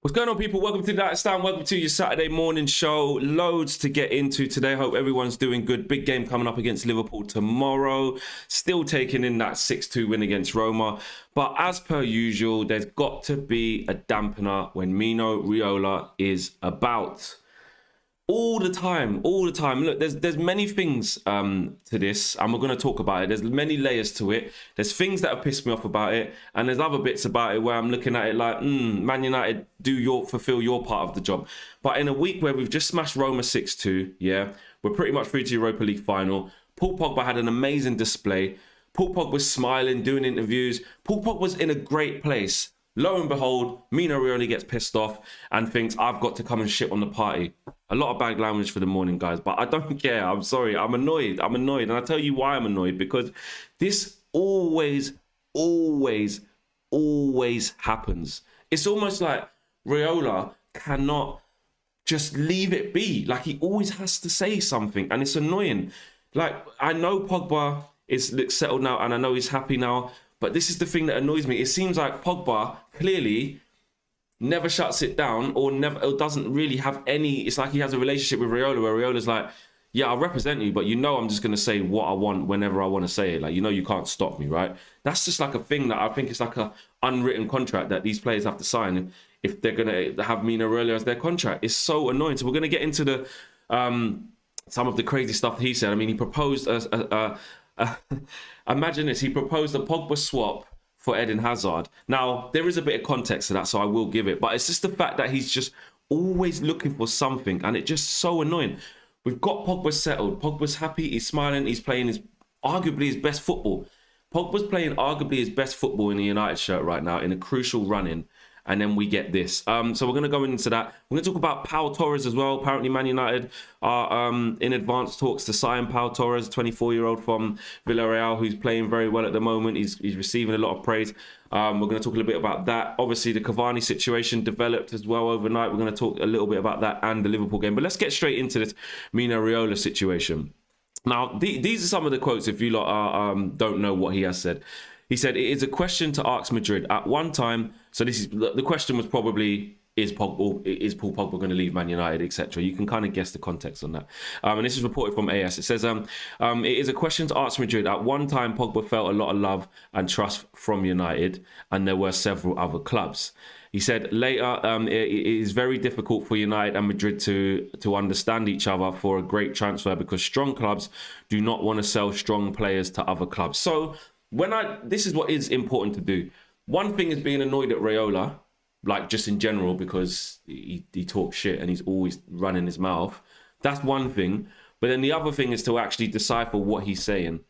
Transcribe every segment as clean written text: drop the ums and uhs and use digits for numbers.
What's going on, people? Welcome to That Stand. Welcome to your Saturday morning show. Loads to get into today. Hope everyone's doing good. Big game coming up against Liverpool tomorrow. Still taking in that 6-2 win against Roma. But as per usual, there's got to be a dampener when Mino Raiola is about. All the time. Look, there's many things to this, and we're going to talk about it. There's many layers to it. There's things that have pissed me off about it, and there's other bits about it where I'm looking at it like, Man United, fulfill your part of the job. But in a week where we've just smashed Roma 6-2, yeah, we're pretty much through to Europa League final. Paul Pogba had an amazing display. Paul Pogba was smiling, doing interviews. Paul Pogba was in a great place. Lo and behold, Mino Raiola gets pissed off and thinks, I've got to come and shit on the party. A lot of bad language for the morning, guys, but I don't care. I'm sorry. I'm annoyed. And I'll tell you why I'm annoyed, because this always happens. It's almost like Raiola cannot just leave it be. Like, he always has to say something, and it's annoying. Like, I know Pogba is settled now, and I know he's happy now, but this is the thing that annoys me. It seems like Pogba clearly never shuts it down or doesn't really have any. It's like he has a relationship with Raiola where Raiola's like, yeah, I'll represent you, but I'm just going to say what I want whenever I want to say it. Like, you can't stop me, right? That's just like a thing that I think it's like a unwritten contract that these players have to sign if they're going to have Mino Raiola as their contract. It's so annoying. So we're going to get into the some of the crazy stuff that he said. I mean, he proposed imagine this. He proposed a Pogba swap for Eden Hazard. Now, there is a bit of context to that, so I will give it. But it's just the fact that he's just always looking for something, and it's just so annoying. We've got Pogba settled. Pogba's happy. He's smiling. He's playing arguably his best football. Pogba's playing arguably his best football in the United shirt right now in a crucial run-in. And then we get this. So we're going to go into that. We're going to talk about Pau Torres as well. Apparently, Man United are in advanced talks to sign Pau Torres, 24-year-old from Villarreal, who's playing very well at the moment. He's receiving a lot of praise. We're going to talk a little bit about that. Obviously, the Cavani situation developed as well overnight. We're going to talk a little bit about that and the Liverpool game. But let's get straight into this Mino Raiola situation. Now, these are some of the quotes if you lot don't know what he has said. He said, it is a question to ask Madrid. At one time, so this is the question was probably, is Paul Pogba going to leave Man United, etc. You can kind of guess the context on that. And this is reported from AS. It says, it is a question to ask Madrid. At one time, Pogba felt a lot of love and trust from United, and there were several other clubs. He said later, it is very difficult for United and Madrid to understand each other for a great transfer because strong clubs do not want to sell strong players to other clubs. So, this is what is important to do. One thing is being annoyed at Raiola, like just in general, because he talks shit and he's always running his mouth. That's one thing. But then the other thing is to actually decipher what he's saying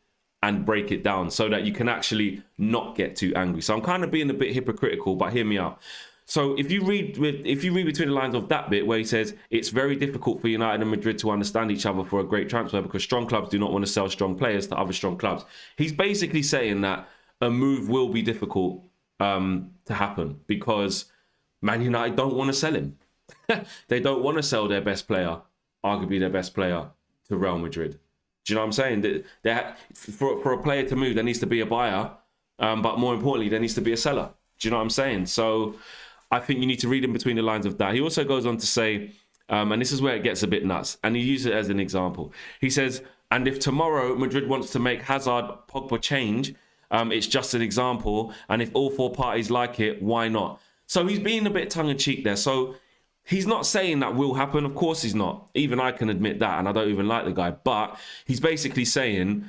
and break it down so that you can actually not get too angry. So I'm kind of being a bit hypocritical, but hear me out. So if you read between the lines of that bit where he says it's very difficult for United and Madrid to understand each other for a great transfer because strong clubs do not want to sell strong players to other strong clubs. He's basically saying that a move will be difficult to happen because Man United don't want to sell him. They don't want to sell their best player, arguably their best player, to Real Madrid. Do you know what I'm saying? For a player to move, there needs to be a buyer, but more importantly, there needs to be a seller. Do you know what I'm saying? So I think you need to read in between the lines of that. He also goes on to say, and this is where it gets a bit nuts, and he uses it as an example. He says, and if tomorrow Madrid wants to make Hazard Pogba change, it's just an example, and if all four parties like it, why not? So he's being a bit tongue-in-cheek there. So he's not saying that will happen. Of course he's not. Even I can admit that, and I don't even like the guy. But he's basically saying,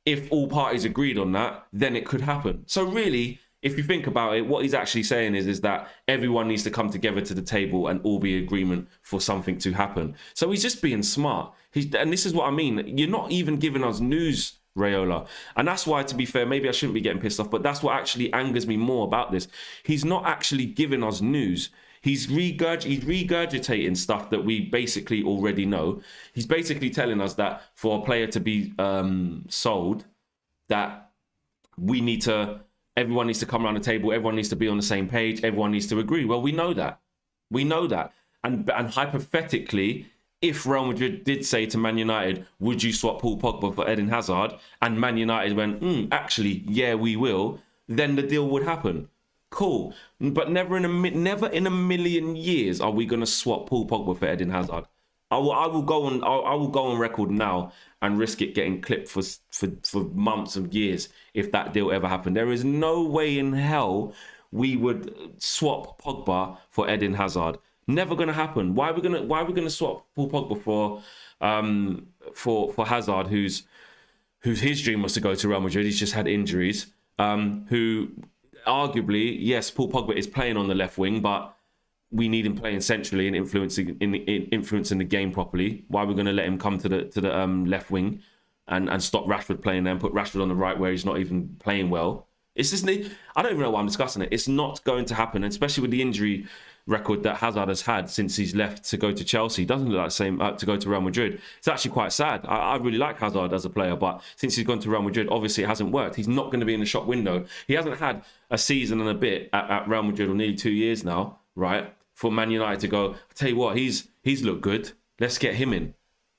if all parties agreed on that, then it could happen. So really, if you think about it, what he's actually saying is that everyone needs to come together to the table and all be in agreement for something to happen. So he's just being smart. And this is what I mean. You're not even giving us news, Raiola. And that's why, to be fair, maybe I shouldn't be getting pissed off, but that's what actually angers me more about this. He's not actually giving us news. He's regurgitating stuff that we basically already know. He's basically telling us that for a player to be sold, that everyone needs to come around the table. Everyone needs to be on the same page. Everyone needs to agree. Well, we know that. And hypothetically, if Real Madrid did say to Man United, would you swap Paul Pogba for Eden Hazard? And Man United went, actually, yeah, we will. Then the deal would happen. Cool, but never in a million years are we gonna swap Paul Pogba for Eden Hazard. I will go on record now and risk it getting clipped for months and years if that deal ever happened. There is no way in hell we would swap Pogba for Eden Hazard. Never gonna happen. Why are we gonna swap Paul Pogba for Hazard, whose his dream was to go to Real Madrid? He's just had injuries. Who arguably, yes, Paul Pogba is playing on the left wing, but we need him playing centrally and influencing the game properly. Why are we going to let him come to the left wing and stop Rashford playing there and put Rashford on the right where he's not even playing well? It's just, I don't even know why I'm discussing it. It's not going to happen, especially with the injury record that Hazard has had since he's left to go to Chelsea. It doesn't look like the same to go to Real Madrid. It's actually quite sad. I really like Hazard as a player, but since he's gone to Real Madrid, obviously it hasn't worked. He's not going to be in the shop window. He hasn't had a season and a bit at Real Madrid, or nearly 2 years now, right? For Man United to go, I tell you what, he's looked good. Let's get him in.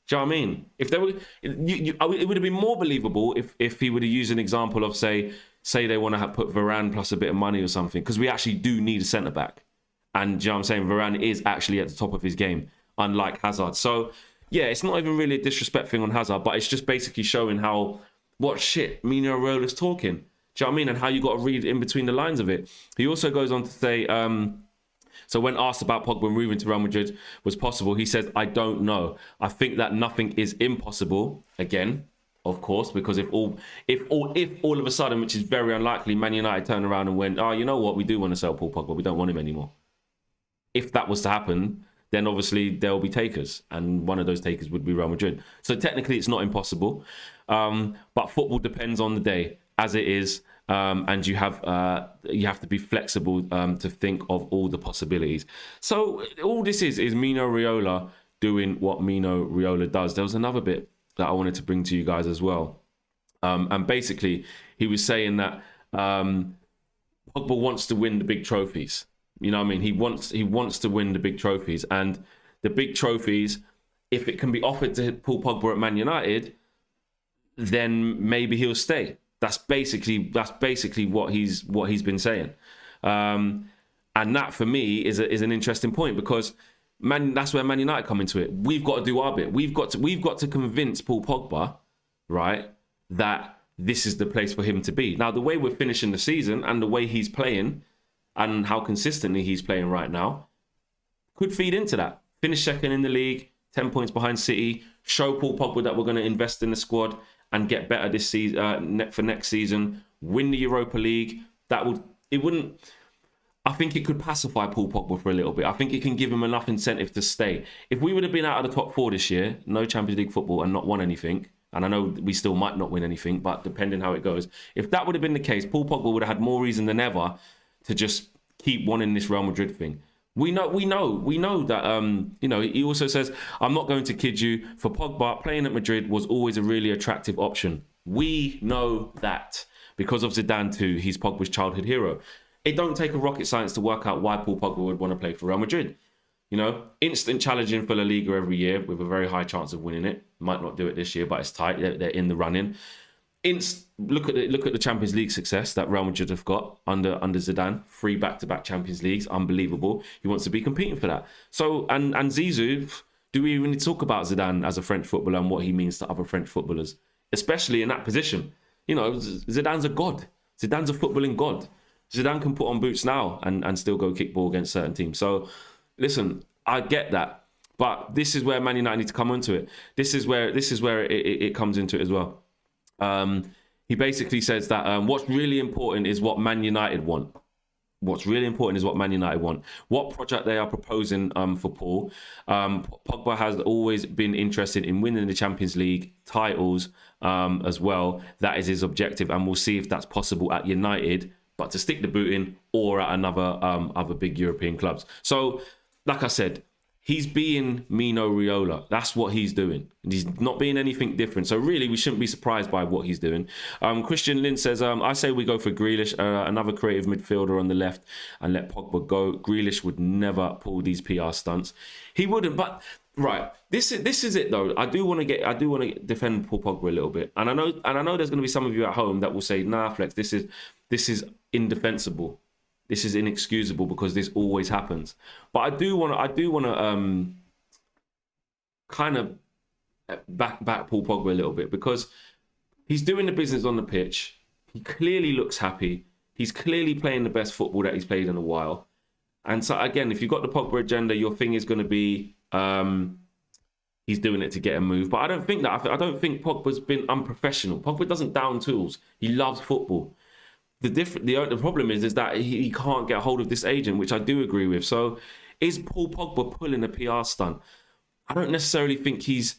Do you know what I mean? If they were, it would have been more believable if he would have used an example of say they want to put Varane plus a bit of money or something, because we actually do need a centre back. And do you know what I'm saying? Varane is actually at the top of his game, unlike Hazard. So, yeah, it's not even really a disrespect thing on Hazard, but it's just basically showing what shit Mino Raiola is talking. Do you know what I mean? And how you got to read in between the lines of it. He also goes on to say, so when asked about Pogba moving to Real Madrid was possible, he says, I don't know. I think that nothing is impossible. Again, of course, because if all of a sudden, which is very unlikely, Man United turn around and went, oh, you know what? We do want to sell Paul Pogba. We don't want him anymore. If that was to happen, then obviously there'll be takers, and one of those takers would be Real Madrid. So technically, it's not impossible, but football depends on the day, as it is, and you have to be flexible to think of all the possibilities. So all this is Mino Raiola doing what Mino Raiola does. There was another bit that I wanted to bring to you guys as well, and basically he was saying that Pogba wants to win the big trophies. You know what I mean? He wants to win the big trophies, and the big trophies, if it can be offered to Paul Pogba at Man United, then maybe he'll stay. That's basically what he's been saying, and that for me is an interesting point, because that's where Man United come into it. We've got to do our bit. We've got to convince Paul Pogba, right, that this is the place for him to be. Now, the way we're finishing the season and the way he's playing, and how consistently he's playing right now, could feed into that. Finish second in the league, 10 points behind City, show Paul Pogba that we're going to invest in the squad and get better this season, for next season, win the Europa League. I think it could pacify Paul Pogba for a little bit. I think it can give him enough incentive to stay. If we would have been out of the top four this year, no Champions League football, and not won anything, and I know we still might not win anything, but depending how it goes, if that would have been the case, Paul Pogba would have had more reason than ever to just keep wanting this Real Madrid thing. We know that, he also says, I'm not going to kid you, for Pogba, playing at Madrid was always a really attractive option. We know that because of Zidane too. He's Pogba's childhood hero. It don't take a rocket science to work out why Paul Pogba would want to play for Real Madrid. You know, instant challenging for La Liga every year with a very high chance of winning it. Might not do it this year, but it's tight. They're in the running. Look at the Champions League success that Real Madrid have got under Zidane. 3 back-to-back Champions Leagues, unbelievable. He wants to be competing for that. So and Zizou, do we even need to talk about Zidane as a French footballer and what he means to other French footballers, especially in that position? You know, Zidane's a god. Zidane's a footballing god. Zidane can put on boots now and still go kick ball against certain teams. So listen, I get that, but this is where Man United need to come into it. This is where it comes into it as well. He basically says that what's really important is what Man United want. What's really important is what Man United want. What project they are proposing for Paul. Pogba has always been interested in winning the Champions League titles as well. That is his objective, and we'll see if that's possible at United, but to stick the boot in, or at another other big European clubs. So, like I said, he's being Mino Raiola. That's what he's doing. And he's not being anything different. So really, we shouldn't be surprised by what he's doing. Christian Lin says, I say we go for Grealish, another creative midfielder on the left, and let Pogba go. Grealish would never pull these PR stunts. He wouldn't, but right. This is it though. I do want to defend Paul Pogba a little bit. And I know there's going to be some of you at home that will say, nah, Flex, this is indefensible. this is inexcusable because this always happens. But I do want to kind of back Paul Pogba a little bit, because he's doing the business on the pitch. He clearly looks happy. He's clearly playing the best football that he's played in a while. And so again, if you've got the Pogba agenda, your thing is going to be he's doing it to get a move. But I don't think that. I don't think Pogba's been unprofessional. Pogba doesn't down tools. He loves football. The problem is that he can't get hold of this agent, which I do agree with. So is Paul Pogba pulling a PR stunt? I don't necessarily think he's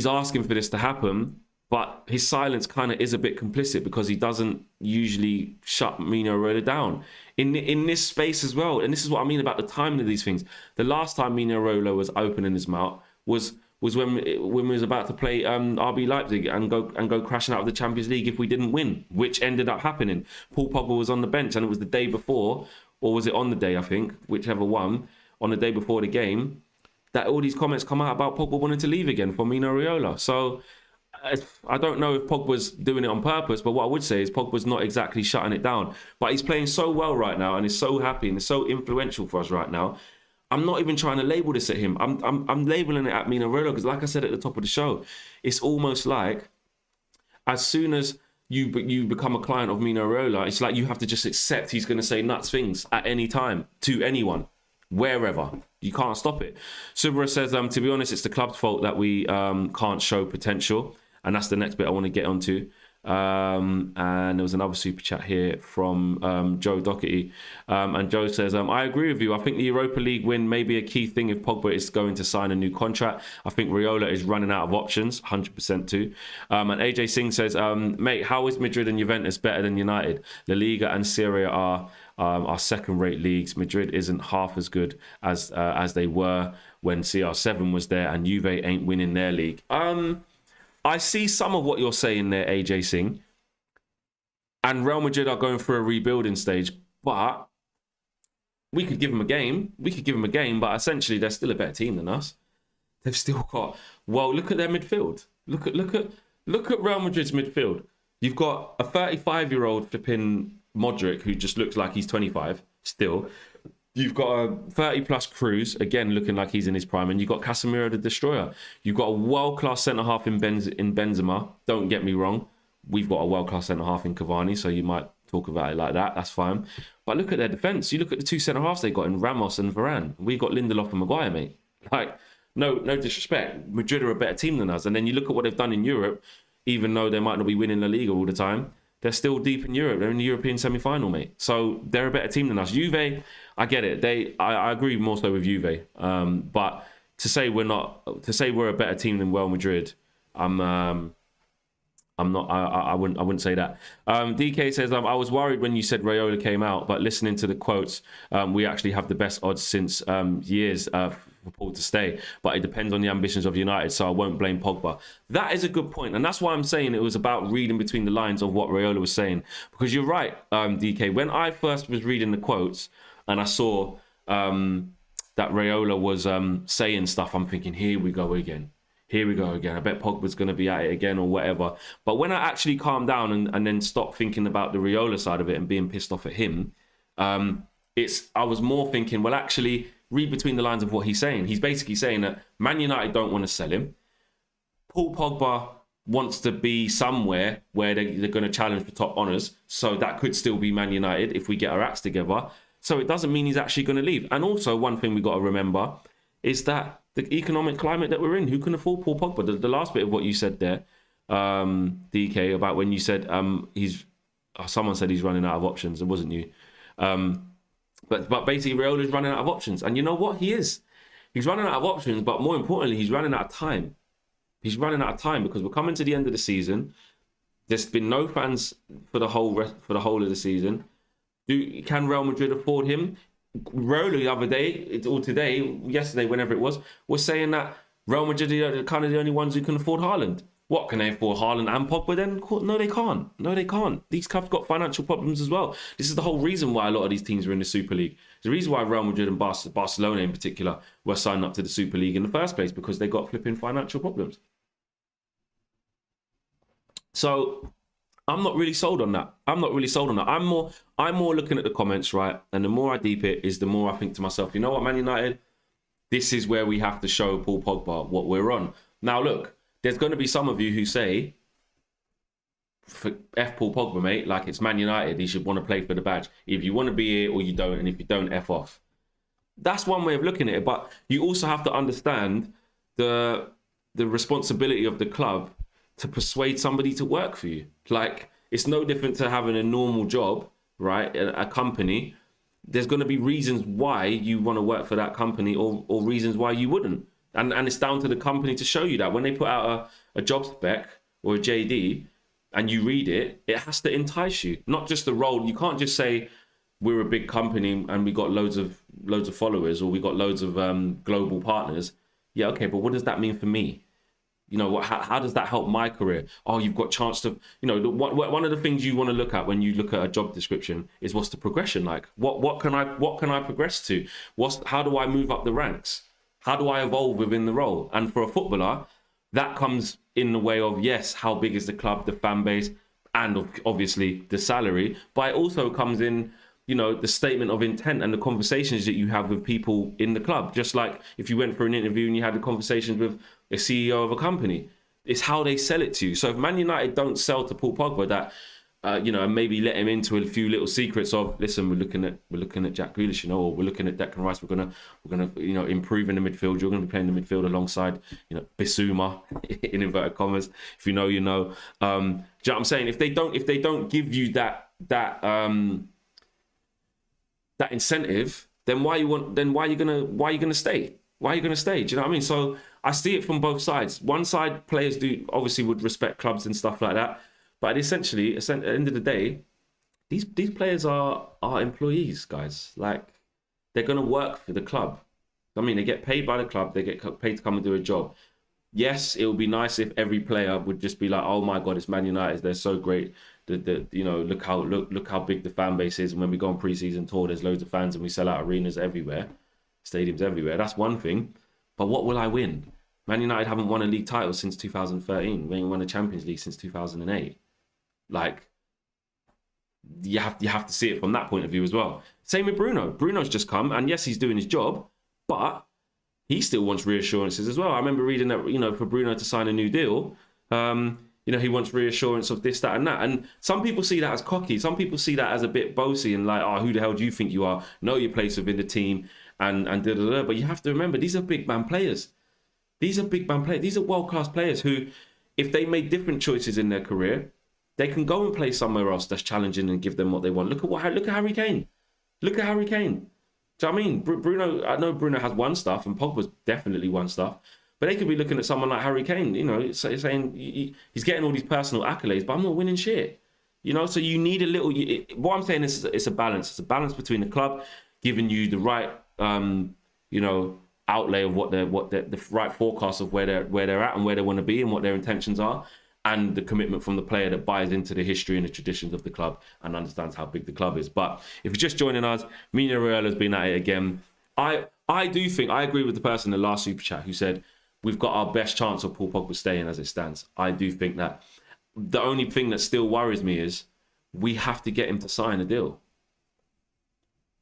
asking for this to happen, but his silence kind of is a bit complicit, because he doesn't usually shut Mino Raiola down in this space as well. And this is what I mean about the timing of these things. The last time Mino Raiola was opening his mouth was when we was about to play RB Leipzig and go crashing out of the Champions League if we didn't win, which ended up happening. Paul Pogba was on the bench, and it was the day before, or was it on the day, I think, whichever one, on the day before the game, that all these comments come out about Pogba wanting to leave again for Mino Raiola. So I don't know if Pogba's doing it on purpose, but what I would say is Pogba's not exactly shutting it down. But he's playing so well right now, and is so happy, and is so influential for us right now. I'm not even trying to label this at him. I'm labeling it at Mino Raiola, because, like I said at the top of the show, it's almost like as soon as you become a client of Mino Raiola, it's like you have to just accept he's going to say nuts things at any time to anyone, wherever. You can't stop it. Subra says, to be honest, it's the club's fault that we can't show potential. And that's the next bit I want to get onto. And there was another super chat here from Joe Doherty. And Joe says, I agree with you. I think the Europa League win may be a key thing if Pogba is going to sign a new contract. I think Raiola is running out of options, 100% too. And AJ Singh says, mate, how is Madrid and Juventus better than United? La Liga and Serie A are second-rate leagues. Madrid isn't half as good as they were when CR7 was there, and Juve ain't winning their league. I see some of what you're saying there, AJ Singh. And Real Madrid are going through a rebuilding stage, but we could give them a game. But essentially they're still a better team than us. They've still got, well, look at their midfield. Look at Real Madrid's midfield. You've got a 35-year-old flipping Modric who just looks like he's 25 still. You've got a 30-plus Cruz, again, looking like he's in his prime. And you've got Casemiro the Destroyer. You've got a world-class centre-half in Benzema. Don't get me wrong. We've got a world-class centre-half in Cavani, so you might talk about it like that. That's fine. But look at their defence. You look at the two centre-halves they got in Ramos and Varane. We've got Lindelof and Maguire, mate. Like, no disrespect. Madrid are a better team than us. And then you look at what they've done in Europe, even though they might not be winning La Liga all the time. They're still deep in Europe. They're in the European semi-final, mate. So they're a better team than us. Juve, I get it. I agree more so with Juve. But to say we're a better team than Real Madrid, I wouldn't say that. DK says, I was worried when you said Raiola came out, but listening to the quotes, we actually have the best odds since years for Paul to stay. But it depends on the ambitions of United, so I won't blame Pogba. That is a good point, and that's why I'm saying it was about reading between the lines of what Raiola was saying. Because you're right, DK. When I first was reading the quotes and I saw that Raiola was saying stuff, I'm thinking, here we go again. I bet Pogba's going to be at it again or whatever. But when I actually calmed down and then stopped thinking about the Raiola side of it and being pissed off at him, I was more thinking, well, actually, read between the lines of what he's saying. He's basically saying that Man United don't want to sell him. Paul Pogba wants to be somewhere where they're going to challenge for top honours. So that could still be Man United if we get our acts together. So it doesn't mean he's actually going to leave. And also, one thing we got to remember is that the economic climate that we're in, who can afford Paul Pogba? The last bit of what you said there, DK, about when you said someone said he's running out of options. It wasn't you. But basically, Raiola's running out of options. And you know what? He is. He's running out of options, but more importantly, he's running out of time. He's running out of time because we're coming to the end of the season. There's been no fans for the whole of the season. Can Real Madrid afford him? Raiola the other day, or today, yesterday, whenever it was saying that Real Madrid are kind of the only ones who can afford Haaland. What, can they afford Haaland and Pogba then? No, they can't. No, they can't. These clubs got financial problems as well. This is the whole reason why a lot of these teams are in the Super League. The reason why Real Madrid and Barcelona in particular were signed up to the Super League in the first place, because they got flipping financial problems. So I'm not really sold on that. I'm more looking at the comments, right? And the more I deep it is, the more I think to myself, you know what, Man United, this is where we have to show Paul Pogba what we're on. Now, look, there's going to be some of you who say, F Paul Pogba, mate, like it's Man United, he should want to play for the badge. If you want to be here or you don't, and if you don't, F off. That's one way of looking at it, but you also have to understand the responsibility of the club to persuade somebody to work for you. Like, it's no different to having a normal job, right? A company. There's going to be reasons why you want to work for that company or reasons why you wouldn't. And it's down to the company to show you that. When they put out a job spec or a JD and you read it, it has to entice you, not just the role. You can't just say, we're a big company and we got loads of followers or we got loads of global partners. Yeah, okay, but what does that mean for me? You know, how does that help my career? Oh, you've got chance to, you know, one of the things you want to look at when you look at a job description is what's the progression like? What can I progress to? How do I move up the ranks? How do I evolve within the role? And for a footballer, that comes in the way of, yes, how big is the club, the fan base, and obviously the salary, but it also comes in, you know, the statement of intent and the conversations that you have with people in the club. Just like if you went for an interview and you had a conversation with a CEO of a company, it's how they sell it to you. So if Man United don't sell to Paul Pogba that, you know, and maybe let him into a few little secrets of, listen, we're looking at Jack Grealish, you know, or we're looking at Declan Rice. We're gonna, you know, improve in the midfield. You're gonna be playing in the midfield alongside, you know, Bissouma in inverted commas. If you know, you know. Do you know what I'm saying? If they don't give you that incentive, then why are you gonna stay? Why are you gonna stay? Do you know what I mean? So I see it from both sides. One side, players would respect clubs and stuff like that, but essentially, at the end of the day, these players are employees, guys. Like, they're gonna work for the club. I mean, they get paid by the club. They get paid to come and do a job. Yes, it would be nice if every player would just be like, oh my God, it's Man United. They're so great. You know, look how big the fan base is. And when we go on pre-season tour, there's loads of fans and we sell out arenas everywhere, stadiums everywhere. That's one thing. But what will I win? Man United haven't won a league title since 2013. We ain't won a Champions League since 2008. Like, you have to see it from that point of view as well. Same with Bruno. Bruno's just come, and yes, he's doing his job, but he still wants reassurances as well. I remember reading that, you know, for Bruno to sign a new deal, you know, he wants reassurance of this, that, and that. And some people see that as cocky. Some people see that as a bit bossy and like, oh, who the hell do you think you are? Know your place within the team and da-da-da. But you have to remember, these are big man players. These are big man players. These are world-class players who, if they made different choices in their career, they can go and play somewhere else that's challenging and give them what they want. Look at Harry Kane. Look at Harry Kane. Do you know what I mean? Bruno, I know Bruno has won stuff and Pogba's definitely won stuff, but they could be looking at someone like Harry Kane, you know, saying he's getting all these personal accolades, but I'm not winning shit. You know, so you need a little... What I'm saying is it's a balance. It's a balance between the club giving you the right, you know, outlay of what the right forecast of where they're at and where they want to be and what their intentions are, and the commitment from the player that buys into the history and the traditions of the club and understands how big the club is. But if you're just joining us, Mina Royale has been at it again. I do think, I agree with the person in the last super chat who said we've got our best chance of Paul Pogba staying as it stands. I do think that. The only thing that still worries me is we have to get him to sign a deal.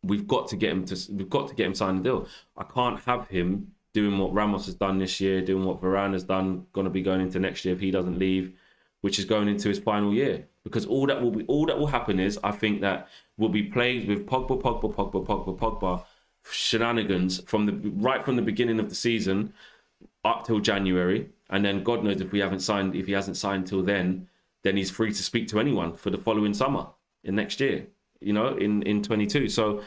We've got to get him sign a deal. I can't have him doing what Ramos has done this year, doing what Varane has done, going to be going into next year if he doesn't leave, which is going into his final year. Because all that will happen is, I think that we'll be played with Pogba shenanigans from the beginning of the season up till January, and then God knows if he hasn't signed till then he's free to speak to anyone for the following summer in next year, you know, in 22. So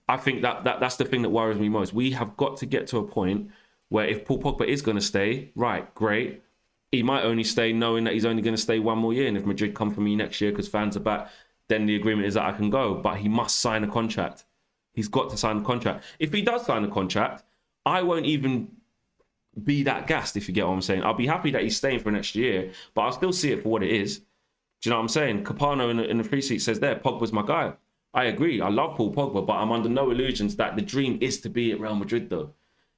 I think that's the thing that worries me most. We have got to get to a point where if Paul Pogba is going to stay, right, great. He might only stay knowing that he's only going to stay one more year. And if Madrid come for me next year because fans are back, then the agreement is that I can go. But he must sign a contract. He's got to sign a contract. If he does sign a contract, I won't even be that gassed, if you get what I'm saying. I'll be happy that he's staying for next year, but I'll still see it for what it is. Do you know what I'm saying? Capano in the free seat says there, Pogba's my guy. I agree. I love Paul Pogba, but I'm under no illusions that the dream is to be at Real Madrid, though.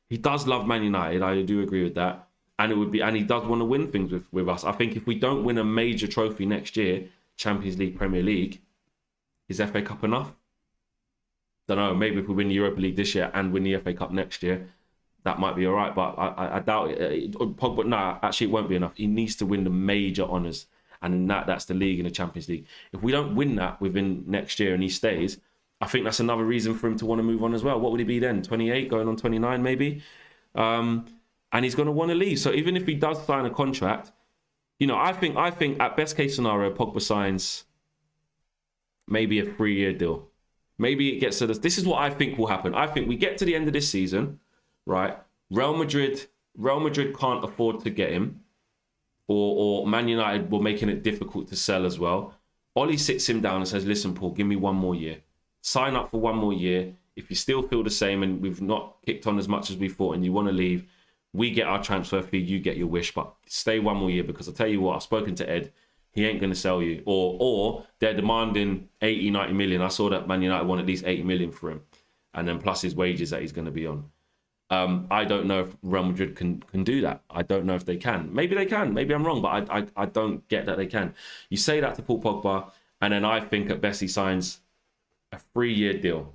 He does love Man United. I do agree with that. and he does want to win things with us. I think if we don't win a major trophy next year, Champions League, Premier League, is FA Cup enough? Don't know. Maybe if we win the Europa League this year and win the FA Cup next year, that might be all right. But I doubt it. Pogba, no, actually, it won't be enough. He needs to win the major honours, and in that's the league and the Champions League. If we don't win that within next year and he stays, I think that's another reason for him to want to move on as well. What would he be then? 28, going on 29 maybe? And he's going to want to leave. So even if he does sign a contract, I think at best case scenario, Pogba signs maybe a 3-year deal. Maybe it gets to this. This is what I think will happen. I think we get to the end of this season, right? Real Madrid can't afford to get him, or Man United were making it difficult to sell as well. Ollie sits him down and says, listen, Paul, give me 1 more year. Sign up for 1 more year. If you still feel the same and we've not kicked on as much as we thought and you want to leave, we get our transfer fee, you get your wish, but stay 1 more year, because I'll tell you what, I've spoken to Ed. He ain't going to sell you. Or they're demanding 80, 90 million. I saw that Man United want at least 80 million for him. And then plus his wages that he's going to be on. I don't know if Real Madrid can do that. I don't know if they can. Maybe they can. Maybe I'm wrong, but I don't get that they can. You say that to Paul Pogba, and then I think at best he signs a 3-year deal.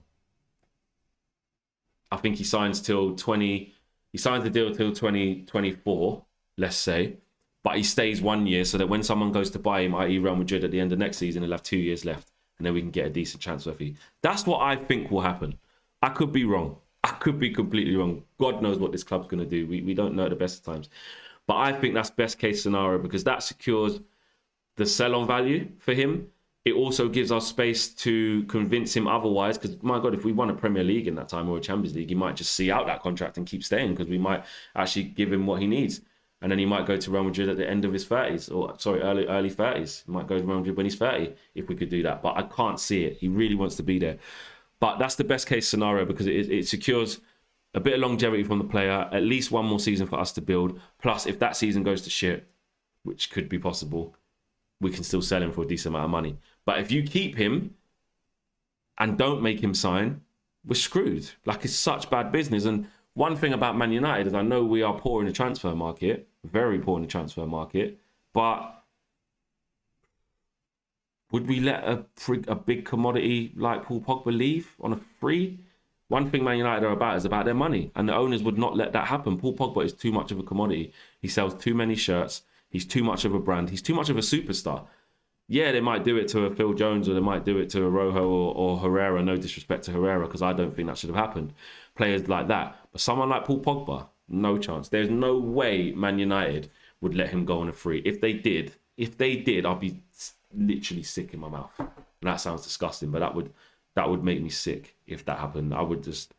I think he signs till 20... He signs the deal till 2024, let's say. But he stays 1 year so that when someone goes to buy him, i.e. Real Madrid, at the end of next season, he'll have 2 years left. And then we can get a decent transfer fee. That's what I think will happen. I could be wrong. I could be completely wrong. God knows what this club's going to do. We don't know at the best of times. But I think that's best case scenario, because that secures the sell-on value for him. It also gives us space to convince him otherwise, because, my God, if we won a Premier League in that time or a Champions League, he might just see out that contract and keep staying, because we might actually give him what he needs. And then he might go to Real Madrid at the end of his 30s, or sorry, early 30s. He might go to Real Madrid when he's 30, if we could do that. But I can't see it. He really wants to be there. But that's the best case scenario, because it secures a bit of longevity from the player, at least 1 more season for us to build. Plus, if that season goes to shit, which could be possible, we can still sell him for a decent amount of money. But if you keep him and don't make him sign, we're screwed. Like, it's such bad business. And one thing about Man United is I know we are poor in the transfer market, very poor in the transfer market, but would we let a big commodity like Paul Pogba leave on a free? One thing Man United are about is about their money, and the owners would not let that happen. Paul Pogba is too much of a commodity. He sells too many shirts. He's too much of a brand. He's too much of a superstar. Yeah, they might do it to a Phil Jones, or they might do it to a Rojo or Herrera. No disrespect to Herrera, because I don't think that should have happened. Players like that. But someone like Paul Pogba, no chance. There's no way Man United would let him go on a free. If they did, I'd be literally sick in my mouth. And that sounds disgusting, but that would make me sick if that happened. I would just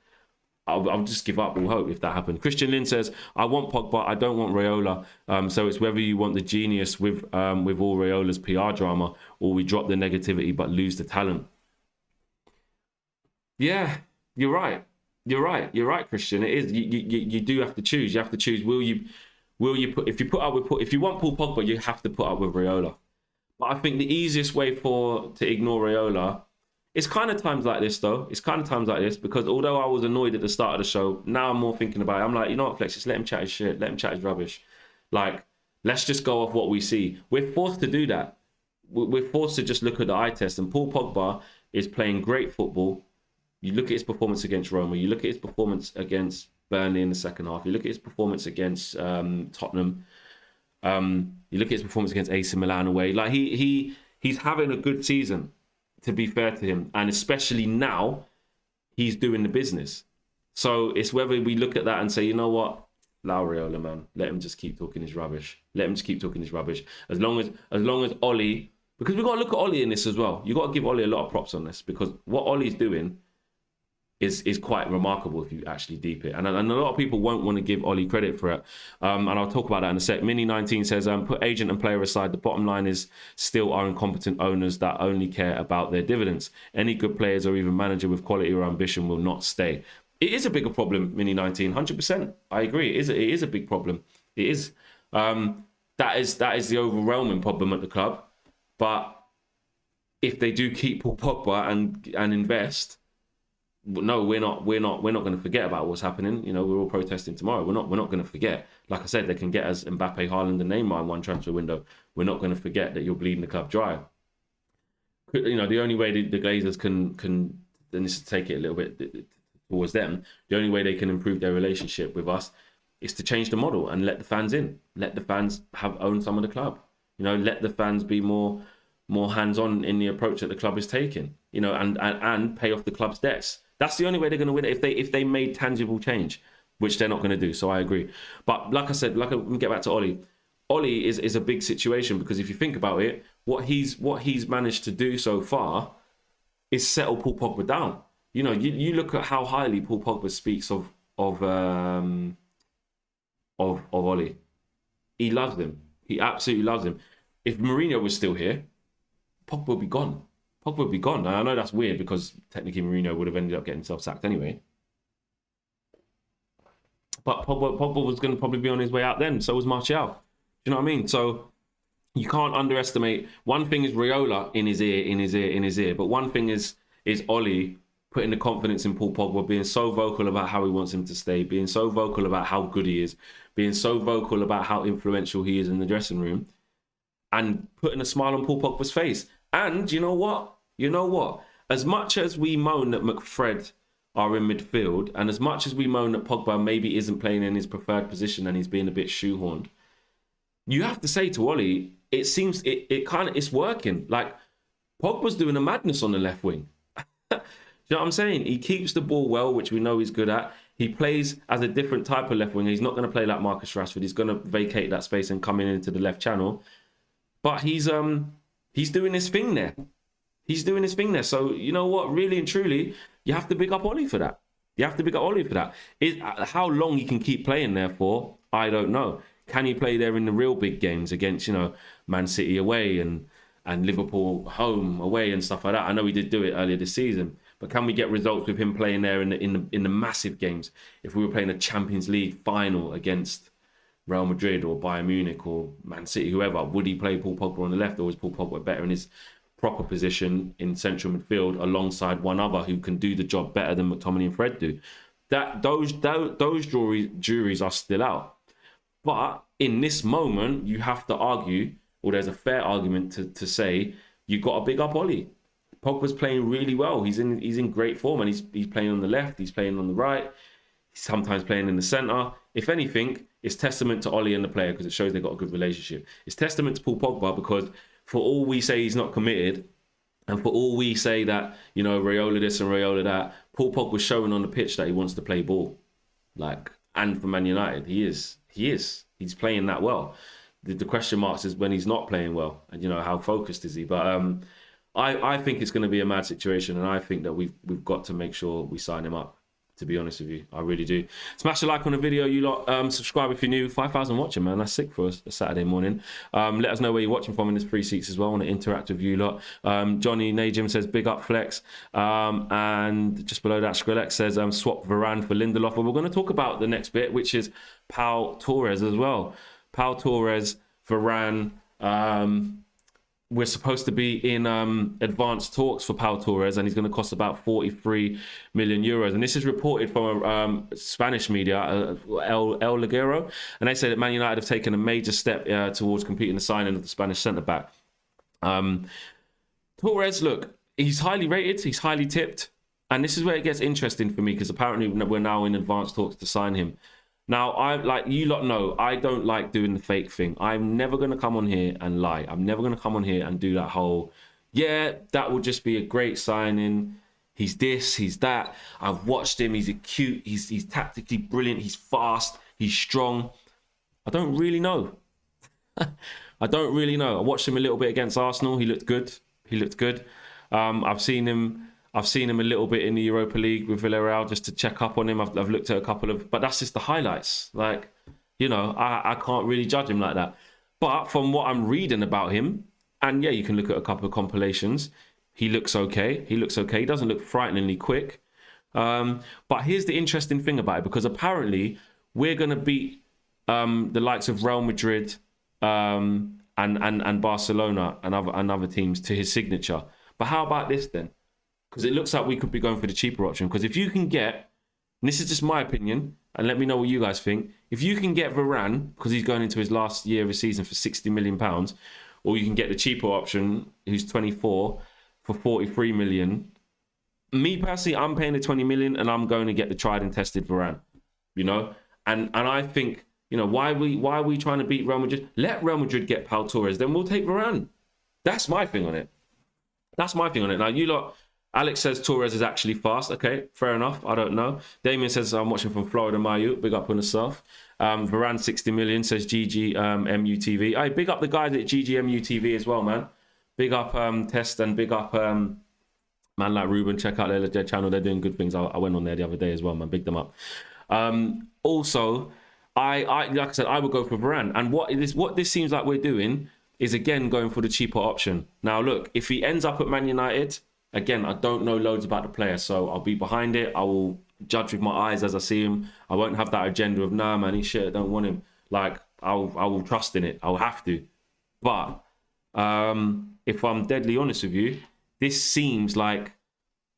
give up all hope if that happened. Christian Lin says, I want Pogba, I don't want Raiola. So it's whether you want the genius with all Raiola's PR drama, or we drop the negativity but lose the talent. Yeah, you're right. You're right, Christian. It is. You do have to choose. You have to choose. Will you if you want Paul Pogba, you have to put up with Raiola. But I think the easiest way to ignore Raiola, it's kind of times like this, though. It's kind of times like this, because although I was annoyed at the start of the show, now I'm more thinking about it. I'm like, you know what, Flex, just let him chat his shit. Let him chat his rubbish. Like, let's just go off what we see. We're forced to do that. We're forced to just look at the eye test. And Paul Pogba is playing great football. You look at his performance against Roma. You look at his performance against Burnley in the second half. You look at his performance against Tottenham. You look at his performance against AC Milan away. Like, he's having a good season, to be fair to him. And especially now, he's doing the business. So it's whether we look at that and say, you know what, Raiola, man, let him just keep talking his rubbish. As long as Ollie, because we've got to look at Ollie in this as well. You've got to give Ollie a lot of props on this, because what Ollie's doing is quite remarkable if you actually deep it. And a lot of people won't want to give Ollie credit for it. And I'll talk about that in a sec. Mini19 says, put agent and player aside, the bottom line is still our incompetent owners that only care about their dividends. Any good players or even manager with quality or ambition will not stay. It is a bigger problem, Mini19, 100%. I agree. It is a big problem. It is. That is the overwhelming problem at the club. But if they do keep Paul Pogba and invest, no, we're not going to forget about what's happening. You know, we're all protesting tomorrow. We're not going to forget. Like I said, they can get us Mbappe, Haaland, and Neymar in one transfer window. We're not going to forget that you're bleeding the club dry. You know, the only way the Glazers can, and this is to take it a little bit towards them, the only way they can improve their relationship with us is to change the model and let the fans in. Let the fans own some of the club. You know, let the fans be more hands-on in the approach that the club is taking. You know, and pay off the club's debts. That's the only way they're going to win it if they made tangible change, which they're not going to do. So I agree. But like I said, let me get back to Ollie. Ollie is a big situation because if you think about it, what he's managed to do so far is settle Paul Pogba down. You know, you look at how highly Paul Pogba speaks of Ollie. He loves him. He absolutely loves him. If Mourinho was still here, Pogba would be gone. Pogba would be gone. And I know that's weird because technically Mourinho would have ended up getting himself sacked anyway. But Pogba was going to probably be on his way out then. So was Martial. Do you know what I mean? So you can't underestimate. One thing is Raiola in his ear. But one thing is Ollie putting the confidence in Paul Pogba, being so vocal about how he wants him to stay, being so vocal about how good he is, being so vocal about how influential he is in the dressing room, and putting a smile on Paul Pogba's face. And you know what? As much as we moan that McFred are in midfield, and as much as we moan that Pogba maybe isn't playing in his preferred position and he's being a bit shoehorned, you have to say to Ollie, it seems it's working. Like Pogba's doing a madness on the left wing. Do you know what I'm saying? He keeps the ball well, which we know he's good at. He plays as a different type of left winger. He's not going to play like Marcus Rashford. He's going to vacate that space and come into the left channel. But he's doing his thing there. He's doing his thing there. So, you know what? Really and truly, you have to big up Ollie for that. How long he can keep playing there for, I don't know. Can he play there in the real big games against, you know, Man City away and Liverpool home away and stuff like that? I know he did do it earlier this season. But can we get results with him playing there in the massive games? If we were playing a Champions League final against Real Madrid or Bayern Munich or Man City, whoever, would he play Paul Pogba on the left, or is Paul Pogba better in his proper position in central midfield alongside one other who can do the job better than McTominay and Fred do? Those juries are still out. But in this moment, you have to argue, or there's a fair argument to say, you've got to big up Ollie. Pogba's playing really well. He's in great form, and he's playing on the left, he's playing on the right, he's sometimes playing in the centre. If anything, it's testament to Ollie and the player because it shows they've got a good relationship. It's testament to Paul Pogba because for all we say he's not committed, and for all we say that, you know, Raiola this and Raiola that, Paul Pogba's showing on the pitch that he wants to play ball. And for Man United, he is. He's playing that well. The question marks is when he's not playing well, and you know, how focused is he? But I think it's going to be a mad situation, and I think that we've got to make sure we sign him up, to be honest with you. I really do. Smash a like on the video, you lot. Subscribe if you're new. 5,000 watching, man. That's sick for us, a Saturday morning. Let us know where you're watching from in this free seats as well. I want to interact with you lot. Johnny Najim says, big up Flex. And just below that, Skrillex says, swap Varane for Lindelof. But we're going to talk about the next bit, which is Pau Torres as well. Pau Torres, Varane. We're supposed to be in advanced talks for Pau Torres, and he's going to cost about 43 million euros. And this is reported from Spanish media, El Ligero, and they say that Man United have taken a major step towards completing the signing of the Spanish centre-back. Torres, look, he's highly rated, he's highly tipped, and this is where it gets interesting for me because apparently we're now in advanced talks to sign him. Now, like you lot know, I don't like doing the fake thing. I'm never going to come on here and lie. I'm never going to come on here and do that whole, yeah, that would just be a great signing. He's this, he's that. I've watched him. He's acute. He's tactically brilliant. He's fast. He's strong. I don't really know. I don't really know. I watched him a little bit against Arsenal. He looked good. I've seen him a little bit in the Europa League with Villarreal just to check up on him. I've looked at a couple of, but that's just the highlights. Like, you know, I can't really judge him like that. But from what I'm reading about him, and yeah, you can look at a couple of compilations, he looks okay. He doesn't look frighteningly quick. But here's the interesting thing about it, because apparently we're going to beat the likes of Real Madrid and Barcelona and other teams to his signature. But how about this then? because it looks like we could be going for the cheaper option. Because if you can get, and this is just my opinion, and let me know what you guys think, if you can get Varane, because he's going into his last year of his season for £60 million, or you can get the cheaper option, who's 24, for 43 million, me personally, I'm paying the 20 million and I'm going to get the tried and tested Varane, you know? And I think, you know, why are we trying to beat Real Madrid? Let Real Madrid get Pau Torres, then we'll take Varane. That's my thing on it. Now, you lot, Alex says Torres is actually fast. Okay, fair enough. I don't know. Damien says, I'm watching from Florida, Mayu. Big up on yourself. Varane 60 million, says GG MUTV. Hey, big up the guys at GG MUTV as well, man. Big up Test and big up man like Ruben. Check out their channel. They're doing good things. I went on there the other day as well, man. Big them up. Also, I like I said, I would go for Varane. And what this seems like we're doing is, again, going for the cheaper option. Now, look, if he ends up at Man United, again, I don't know loads about the player, so I'll be behind it. I will judge with my eyes as I see him. I won't have that agenda of, nah, man, he's shit, I don't want him. Like, I will trust in it. I'll have to. But if I'm deadly honest with you, this seems like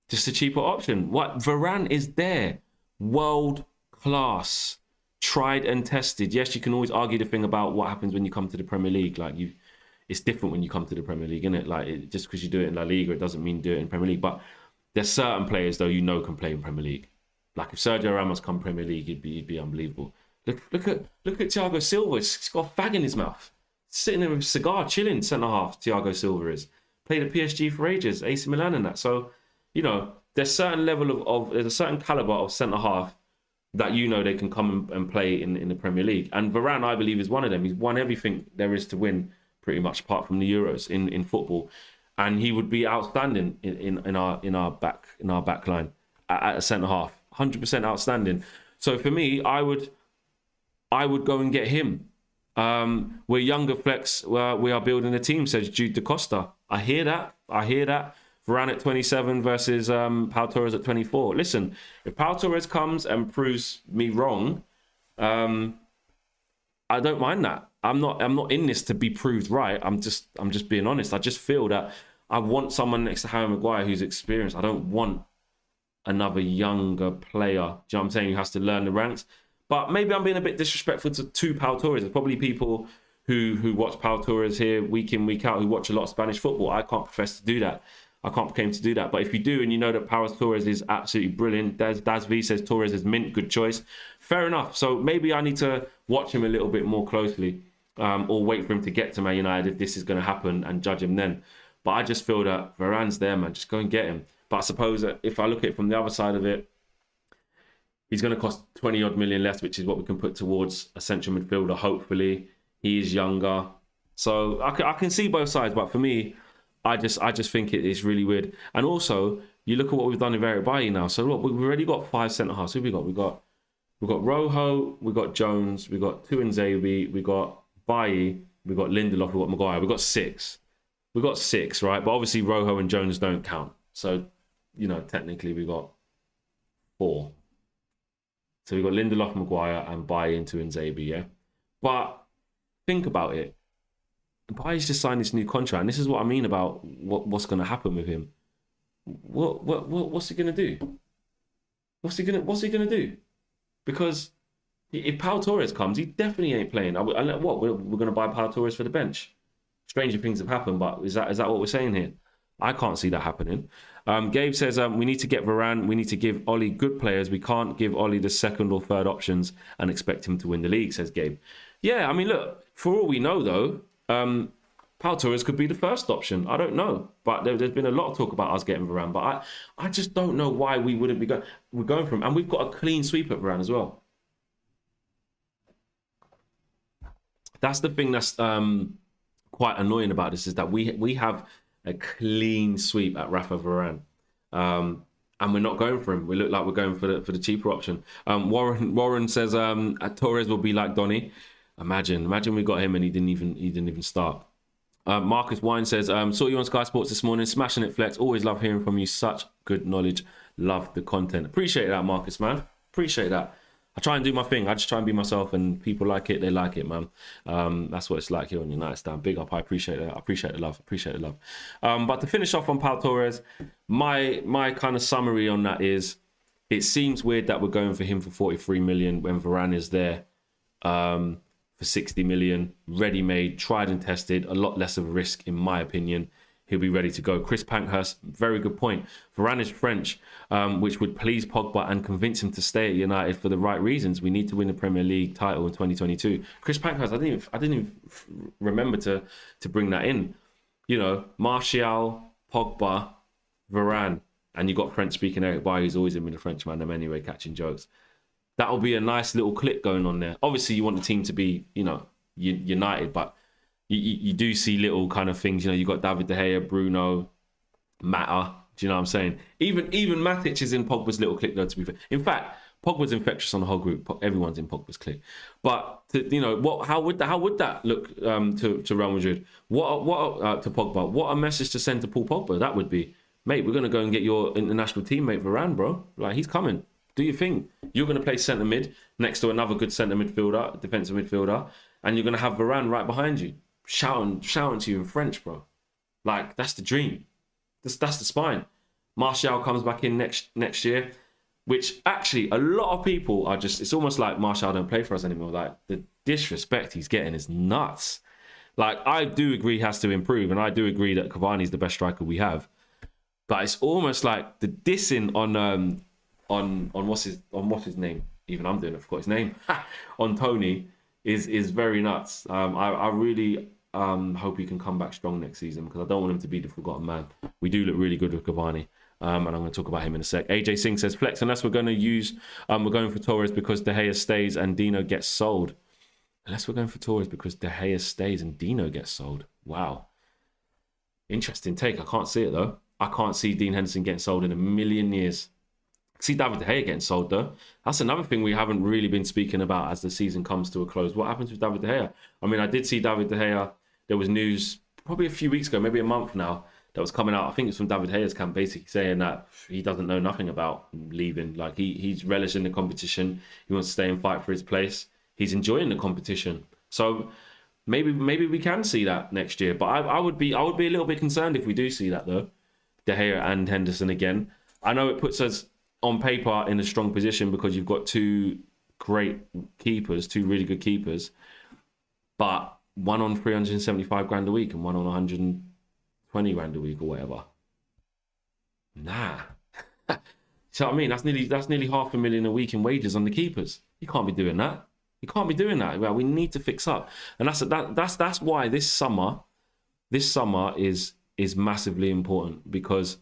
just a cheaper option. What? Varane is there. World class. Tried and tested. Yes, you can always argue the thing about what happens when you come to the Premier League. Like, it's different when you come to the Premier League, isn't it? Like, just because you do it in La Liga, it doesn't mean do it in Premier League. But there's certain players, though, you know can play in Premier League. Like, if Sergio Ramos come Premier League, he'd be unbelievable. Look at Thiago Silva. He's got a fag in his mouth. Sitting there with a cigar, chilling, centre-half, Thiago Silva is. Played at PSG for ages, AC Milan and that. So, you know, there's a certain level there's a certain calibre of centre-half that you know they can come and play in the Premier League. And Varane, I believe, is one of them. He's won everything there is to win, pretty much, apart from the Euros in football. And he would be outstanding in our back line at a centre half, 100% outstanding. So for me, I would go and get him. We're younger flex. We are building a team, says Jude DaCosta. I hear that. Varane at 27 versus Pau Torres at 24. Listen, if Pau Torres comes and proves me wrong, I don't mind that. I'm not in this to be proved right. I'm just being honest. I just feel that I want someone next to Harry Maguire who's experienced. I don't want another younger player. Do you know what I'm saying? Who has to learn the ranks. But maybe I'm being a bit disrespectful to Pau Torres. There's probably people who watch Pau Torres here week in, week out, who watch a lot of Spanish football. I can't profess to do that. I can't claim to do that. But if you do, and you know that Pau Torres is absolutely brilliant, Daz V says Torres is mint, good choice. Fair enough. So maybe I need to watch him a little bit more closely, or wait for him to get to Man United if this is going to happen and judge him then. But I just feel that Varane's there, man. Just go and get him. But I suppose that if I look at it from the other side of it, he's going to cost 20 odd million less, which is what we can put towards a central midfielder, hopefully. He is younger. So I can see both sides. But for me, I just think it is really weird. And also, you look at what we've done in Eric Bailly now. So look, we've already got 5 centre-halves. Who we got? We've got Rojo, we've got Jones, we've got Tuanzebe, we've got Bailly, we've got Lindelof, we've got Maguire. We've got 6. We've got 6, right? But obviously Rojo and Jones don't count. So, you know, technically we've got 4. So we've got Lindelof, Maguire, and Bailly and Tuanzebe, yeah? But think about it. Bailly's just signed this new contract, and this is what I mean about what's going to happen with him. What's he going to do? What's he going to do? Because if Pau Torres comes, he definitely ain't playing. What, we're going to buy Pau Torres for the bench? Stranger things have happened, but is that what we're saying here? I can't see that happening. Gabe says, we need to get Varane. We need to give Ollie good players. We can't give Ollie the second or third options and expect him to win the league, says Gabe. Yeah, I mean, look, for all we know, though, Pau Torres could be the first option. I don't know. But there's been a lot of talk about us getting Varane. But I just don't know why we wouldn't be going. We're going for him. And we've got a clean sweep at Varane as well. That's the thing that's quite annoying about this, is that we have a clean sweep at Rafa Varane. And we're not going for him. We look like we're going for the cheaper option. Warren says Torres will be like Donny. Imagine we got him and he didn't even start. Marcus Wine says, saw you on Sky Sports this morning, smashing it, Flex. Always love hearing from you. Such good knowledge. Love the content. Appreciate that, Marcus, man. Appreciate that. I try and do my thing. I just try and be myself, and people like it. They like it, man. That's what it's like here on United Stand. Big up. I appreciate it. I appreciate the love. Appreciate the love. But to finish off on Pau Torres, my kind of summary on that is, it seems weird that we're going for him for 43 million when Varane is there for 60 million, ready-made, tried and tested, a lot less of a risk, in my opinion. He'll be ready to go. Chris Pankhurst, very good point. Varane is French, which would please Pogba and convince him to stay at United for the right reasons. We need to win the Premier League title in 2022. Chris Pankhurst, I didn't even remember to bring that in. You know, Martial, Pogba, Varane, and you got French-speaking Eric Bailly, who's always in the French man, anyway, catching jokes. That'll be a nice little click going on there. Obviously, you want the team to be, you know, united, but you do see little kind of things. You know, you got David De Gea, Bruno, Mata. Do you know what I'm saying? Even Matic is in Pogba's little clique, though, to be fair. In fact, Pogba's infectious on the whole group. Everyone's in Pogba's clique. But you know, how would that look to Real Madrid? What to Pogba? What a message to send to Paul Pogba that would be, mate. We're gonna go and get your international teammate Varane, bro. Like, he's coming. Do your thing. You're gonna play centre mid next to another good centre midfielder, defensive midfielder, and you're gonna have Varane right behind you, shouting to you in French, bro. Like, that's the dream. That's the spine. Martial comes back in next year, which actually a lot of people are just, it's almost like Martial don't play for us anymore. Like, the disrespect he's getting is nuts. Like, I do agree he has to improve, and I do agree that Cavani's the best striker we have. But it's almost like the dissing on what's his name? Even I'm doing it, I forgot his name. On Tony is very nuts. I really hope he can come back strong next season, because I don't want him to be the forgotten man. We do look really good with Cavani, and I'm going to talk about him in a sec. AJ Singh says, flex, unless we're going to use, we're going for Torres because De Gea stays and Dino gets sold. Unless we're going for Torres because De Gea stays and Dino gets sold. Wow. Interesting take. I can't see it, though. I can't see Dean Henderson getting sold in a million years. I see David De Gea getting sold, though. That's another thing we haven't really been speaking about as the season comes to a close. What happens with David De Gea? I mean, I did see David De Gea. There was news probably a few weeks ago, maybe a month now, that was coming out. I think it's from David Gea's camp, basically saying that he doesn't know nothing about leaving. Like, he's relishing the competition. He wants to stay and fight for his place. He's enjoying the competition. So maybe we can see that next year. But I would be a little bit concerned if we do see that, though. De Gea and Henderson again. I know it puts us on paper in a strong position because you've got two great keepers, two really good keepers, but one on 375 grand a week and one on 120 grand a week or whatever. Nah. So what I mean, that's nearly $500,000 a week in wages on the keepers. You can't be doing that. You can't be doing that. Well, we need to fix up, and that's why this summer is massively important, because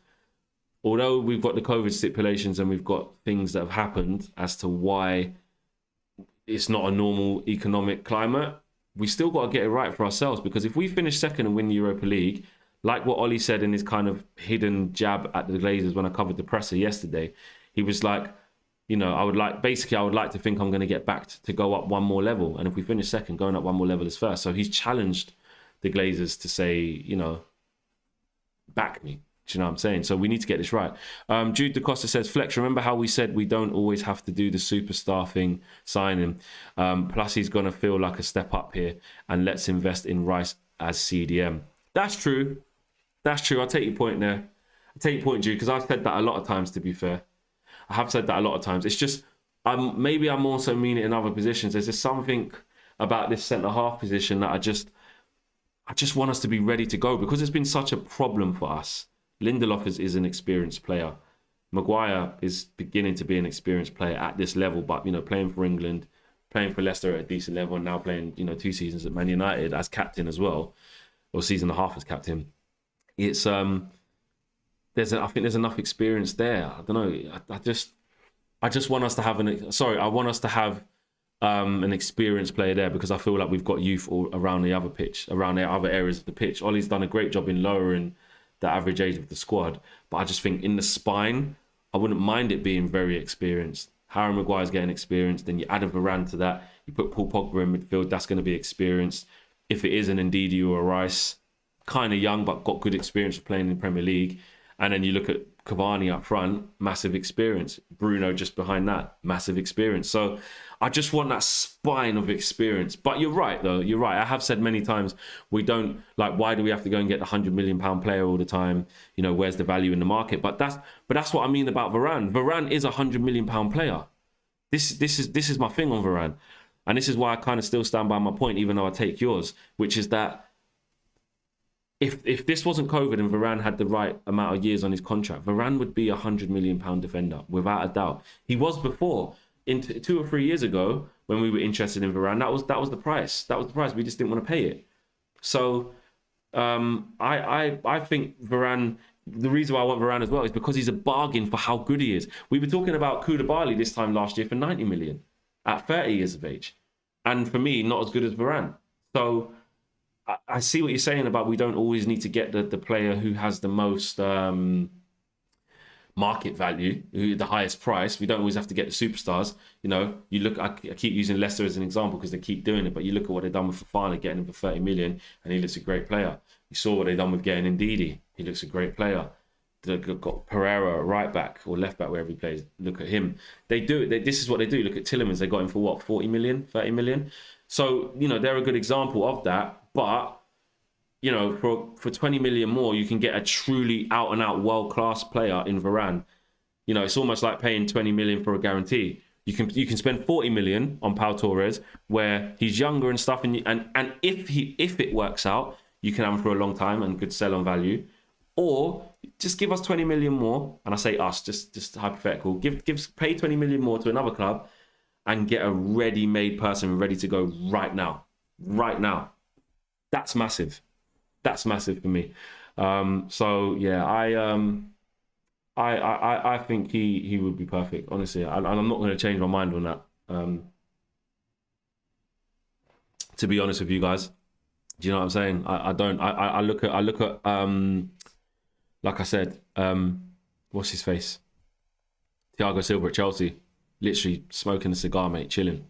although we've got the COVID stipulations and we've got things that have happened as to why it's not a normal economic climate, we still got to get it right for ourselves. Because if we finish second and win the Europa League, like what Ollie said in his kind of hidden jab at the Glazers when I covered the presser yesterday, he was like, you know, I would like to think I'm going to get back to go up one more level. And if we finish second, going up one more level is first. So he's challenged the Glazers to say, you know, back me. Do you know what I'm saying? So we need to get this right. Jude DaCosta says, Flex, remember how we said we don't always have to do the superstar thing signing? Plus, he's going to feel like a step up here, and let's invest in Rice as CDM. That's true. That's true. I'll take your point there. I'll take your point, Jude, because I've said that a lot of times, to be fair. I have said that a lot of times. It's just, maybe I'm also mean it in other positions. There's just something about this centre-half position that I just want us to be ready to go, because it's been such a problem for us. Lindelof is an experienced player. Maguire is beginning to be an experienced player at this level, but, you know, playing for England, playing for Leicester at a decent level, and now playing, you know, 2 seasons at Man United as captain as well, or season and a half as captain. It's I think there's enough experience there. I don't know. I just want us to have I want us to have an experienced player there, because I feel like we've got youth all around the other pitch, around the other areas of the pitch. Ollie's done a great job in lowering the average age of the squad, but I just think in the spine, I wouldn't mind it being very experienced. Harry Maguire's getting experienced, then you add a Varane to that, you put Paul Pogba in midfield, that's going to be experienced. If it is an Ndidi or a Rice, kind of young but got good experience of playing in the Premier League, and then you look at Cavani up front, massive experience. Bruno just behind that, massive experience. So I just want that spine of experience. But you're right, though. You're right. I have said many times, we don't, like, why do we have to go and get the £100 million player all the time? You know, where's the value in the market? But that's what I mean about Varane. Varane is a £100 million player. This is my thing on Varane. And this is why I kind of still stand by my point, even though I take yours, which is that if this wasn't COVID and Varane had the right amount of years on his contract, Varane would be a £100 million defender, without a doubt. He was before, 2 or 3 years ago, when we were interested in Varane. That was the price. That was the price. We just didn't want to pay it. So I think Varane, the reason why I want Varane as well is because he's a bargain for how good he is. We were talking about Koulibaly this time last year for 90 million at 30 years of age. And for me, not as good as Varane. So I see what you're saying about we don't always need to get the player who has the most market value, the highest price. We don't always have to get the superstars. You know, you look, I keep using Leicester as an example because they keep doing it, but you look at what they've done with Fofana, getting him for 30 million, and he looks a great player. You saw what they've done with getting Ndidi. He looks a great player. They've got Pereira at right back or left back, wherever he plays. Look at him. They do it. This is what they do. Look at Tielemans. They got him for what, 40 million, 30 million? So, you know, they're a good example of that. But, you know, for 20 million more, you can get a truly out-and-out world-class player in Varane. You know, it's almost like paying 20 million for a guarantee. You can spend 40 million on Pau Torres, where he's younger and stuff, and if it works out, you can have him for a long time and good sell on value. Or just give us 20 million more, and I say us, just hypothetical. Pay 20 million more to another club and get a ready-made person ready to go right now. Right now. That's massive. That's massive for me. So yeah, I think he would be perfect, honestly. And I'm not going to change my mind on that. To be honest with you guys, do you know what I'm saying? I don't. I look at like I said, what's his face? Thiago Silva at Chelsea, literally smoking a cigar, mate, chilling.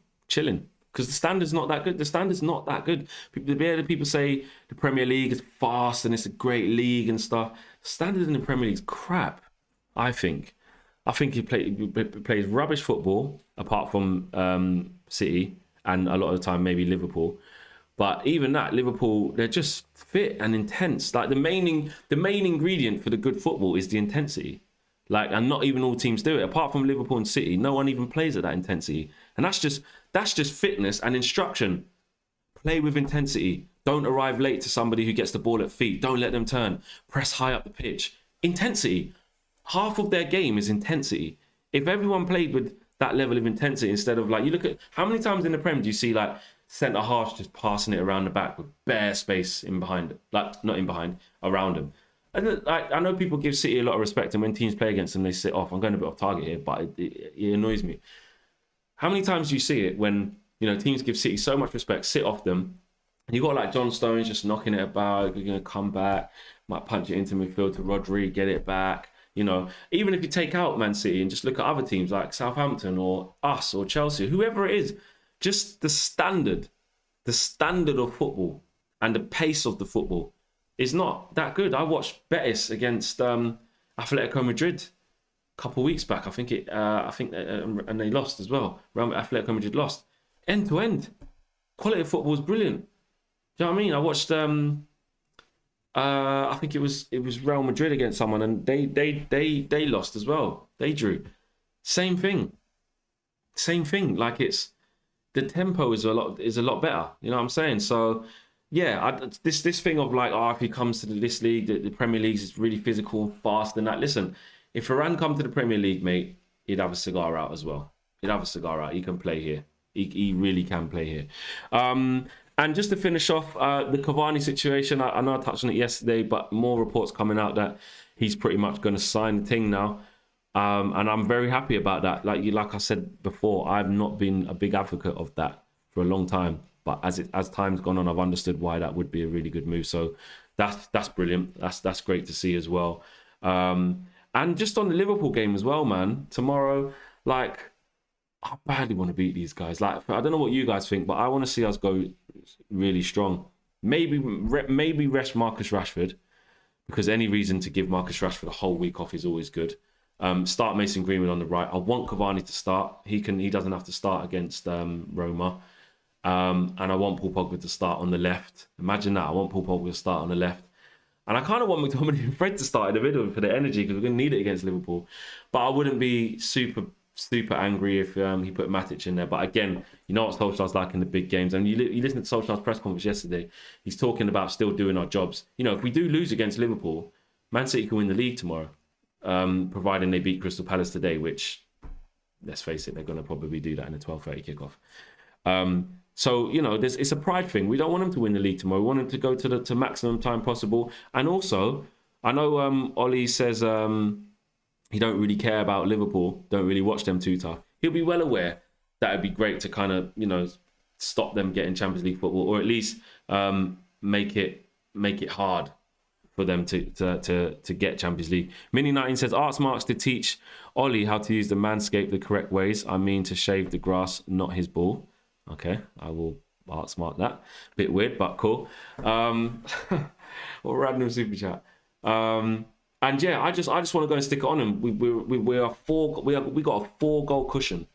Because the standard's not that good. The standard's not that good. People say the Premier League is fast and it's a great league and stuff. The standard in the Premier League is crap, I think. I think he plays rubbish football, apart from City and a lot of the time maybe Liverpool. But even that, Liverpool, they're just fit and intense. Like the main ingredient for the good football is the intensity. Like, and not even all teams do it. Apart from Liverpool and City, no one even plays at that intensity. And that's just fitness and instruction. Play with intensity. Don't arrive late to somebody who gets the ball at feet. Don't let them turn. Press high up the pitch. Intensity. Half of their game is intensity. If everyone played with that level of intensity instead of, like, you look at how many times in the Prem do you see like centre halves just passing it around the back with bare space in behind, like not in behind, around them. And I know people give City a lot of respect, and when teams play against them, they sit off. I'm going a bit off target here, but it annoys me. How many times do you see it when, you know, teams give City so much respect, sit off them, and you got like John Stones just knocking it about, you're going to come back, might punch it into midfield to Rodri, get it back. You know, even if you take out Man City and just look at other teams like Southampton or us or Chelsea, whoever it is, just the standard of football and the pace of the football is not that good. I watched Betis against Atletico Madrid a couple of weeks back. And they lost as well. Atletico Madrid lost. End to end, quality of football was brilliant. Do you know what I mean? I watched. I think it was Real Madrid against someone, and they lost as well. They drew. Same thing. Like, it's the tempo is a lot better. You know what I'm saying? So yeah, this thing of like, if he comes to this league, the Premier League is really physical, fast, and that. Listen, if Varane come to the Premier League, mate, he'd have a cigar out as well. He can play here. He really can play here. And just to finish off, the Cavani situation, I know I touched on it yesterday, but more reports coming out that he's pretty much going to sign the thing now. And I'm very happy about that. Like I said before, I've not been a big advocate of that for a long time. But as time's gone on, I've understood why that would be a really good move. So that's brilliant. That's great to see as well. And just on the Liverpool game as well, man. Tomorrow, like, I badly want to beat these guys. Like, I don't know what you guys think, but I want to see us go really strong. Maybe rest Marcus Rashford, because any reason to give Marcus Rashford a whole week off is always good. Start Mason Greenwood on the right. I want Cavani to start. He doesn't have to start against Roma. And I want Paul Pogba to start on the left. Imagine that. I want Paul Pogba to start on the left. And I kind of want McTominay and Fred to start in the middle for the energy, because we're going to need it against Liverpool. But I wouldn't be super angry if he put Matic in there. But again, you know what Solskjaer's like in the big games. And you listen to Solskjaer's press conference yesterday. He's talking about still doing our jobs. You know, if we do lose against Liverpool, Man City can win the league tomorrow, providing they beat Crystal Palace today, which, let's face it, they're going to probably do that in a 12:30 kickoff. So, you know, it's a pride thing. We don't want him to win the league tomorrow. We want him to go to maximum time possible. And also, I know Ollie says he don't really care about Liverpool, don't really watch them too tough. He'll be well aware that it'd be great to kind of, you know, stop them getting Champions League football, or at least make it hard for them to get Champions League. Mini19 says, Arts Marks to teach Ollie how to use the Manscaped the correct ways. I mean to shave the grass, not his ball. Okay, I will outsmart that. Bit weird, but cool. Or random super chat. And yeah, I just want to go and stick it on him. We got a 4-goal cushion.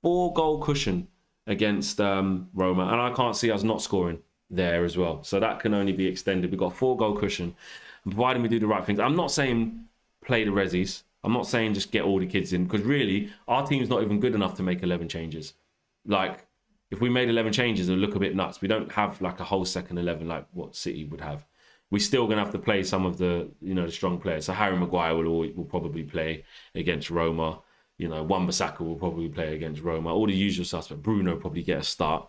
4-goal cushion against Roma, and I can't see us not scoring there as well. So that can only be extended. We've got a 4-goal cushion, and providing we do the right things. I'm not saying play the resis. I'm not saying just get all the kids in, because really our team's not even good enough to make 11 changes. Like, if we made 11 changes, it would look a bit nuts. We don't have like a whole second 11 like what City would have. We're still going to have to play some of the, you know, the strong players. So Harry Maguire will probably play against Roma. You know, Wan-Bissaka will probably play against Roma. All the usual suspects. Bruno will probably get a start.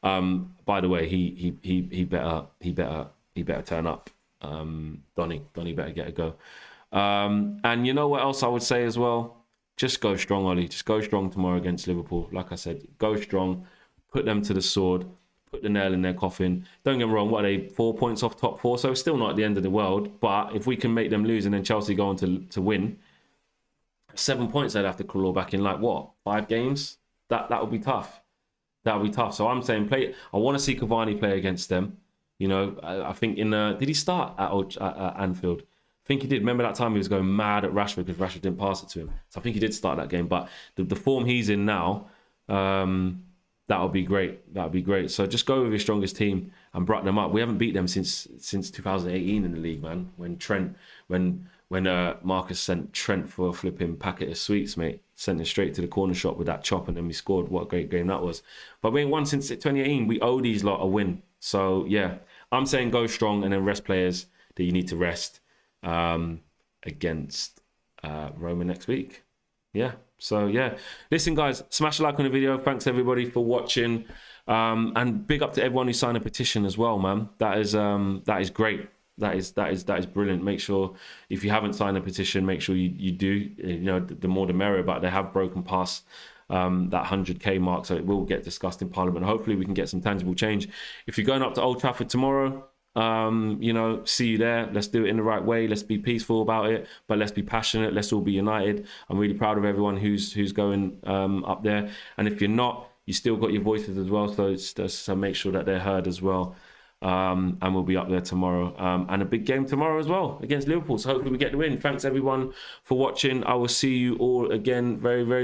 By the way, he better turn up. Donny better get a go. And you know what else I would say as well? Just go strong, Ollie. Just go strong tomorrow against Liverpool. Like I said, go strong. Put them to the sword. Put the nail in their coffin. Don't get me wrong, what are they? 4 points off top 4, so it's still not at the end of the world. But if we can make them lose and then Chelsea go on to win, 7 points they'd have to claw back in like what? 5 games? That would be tough. That would be tough. So I'm saying play. I want to see Cavani play against them. You know, I think did he start at Anfield? I think he did. Remember that time he was going mad at Rashford because Rashford didn't pass it to him. So I think he did start that game. But the form he's in now, that would be great. That would be great. So just go with your strongest team and brought them up. We haven't beat them since 2018 in the league, man. When Marcus sent Trent for a flipping packet of sweets, mate. Sent him straight to the corner shop with that chop, and then we scored. What a great game that was. But we ain't won since 2018. We owe these lot a win. So yeah, I'm saying go strong and then rest players that you need to rest against Roma next week. Yeah. So yeah, listen guys, smash a like on the video. Thanks everybody for watching, and big up to everyone who signed a petition as well, man. That is great. That is brilliant. Make sure if you haven't signed a petition, make sure you do. You know, the more the merrier. But they have broken past that 100k mark, so it will get discussed in Parliament. Hopefully, we can get some tangible change. If you're going up to Old Trafford tomorrow, you know, see you there. Let's do it in the right way. Let's be peaceful about it, but let's be passionate. Let's all be united. I'm really proud of everyone who's going up there. And if you're not, you still got your voices as well. So make sure that they're heard as well. And we'll be up there tomorrow. And a big game tomorrow as well against Liverpool. So hopefully we get the win. Thanks everyone for watching. I will see you all again very, very soon.